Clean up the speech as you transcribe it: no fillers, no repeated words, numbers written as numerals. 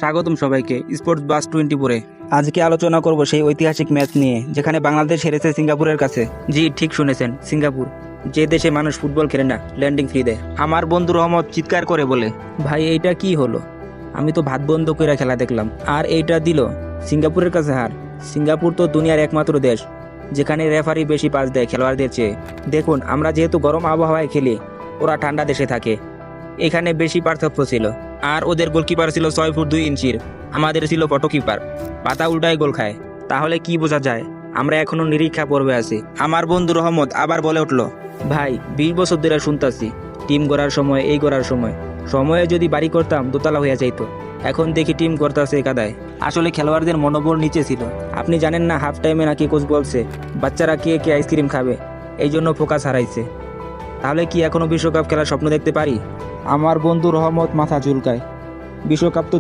স্বাগতম সবাইকে স্পোর্টস বাস 24-এ। আজকে আলোচনা করব সেই ঐতিহাসিক ম্যাচ নিয়ে যেখানে বাংলাদেশ হেরেছে সিঙ্গাপুরের কাছে। জি ঠিক শুনেছেন, সিঙ্গাপুর, যে দেশে মানুষ ফুটবল খেলে না, ল্যান্ডিং ফ্রি দেয়। আমার বন্ধু রহমত চিৎকার করে বলে, ভাই এইটা কি হলো? আমি তো ভাত বন্ধ করে খেলা দেখলাম, আর এইটা দিল সিঙ্গাপুরের কাছে হার। সিঙ্গাপুর তো দুনিয়ার একমাত্র দেশ যেখানে রেফারি বেশি পাস দেয় খেলোয়াড়দের চেয়ে। দেখুন, আমরা যেহেতু গরম আবহাওয়ায় খেলি, ওরা ঠান্ডা দেশে থাকে, এখানে বেশি পার্থক্য ছিল। আর ওদের গোলকিপার ছিল 6 ফুট 2 ইঞ্চির, আমাদের ছিল ফটোকিপার, পাতা উল্টায় গোল খায়। তাহলে কি বোঝা যায় আমরা এখনো নিরীক্ষা পর্বে আছি। আমার বন্ধু রহমত আবার বলে উঠলো, ভাই 20 বছর ধরে শুনতাছি টিম গড়ার সময়, এই গড়ার সময়ে যদি বাড়ি করতাম দোতলা হইয়া যাইতো। এখন দেখি টিম করতেছে কাদায়। আসলে খেলোয়াড়দের মনোবল নিচে ছিল। আপনি জানেন না, হাফ টাইমে নাকি কোচ বলছে বাচ্চারা কে কে আইসক্রিম খাবে, এই জন্য ফোকাস হারাইছে। তাহলে কি এখনো বিশ্বকাপ খেলার স্বপ্ন দেখতে পারি? আমার বন্ধু রহমত মাথা চুলকায়। বিশ্বকাপ তো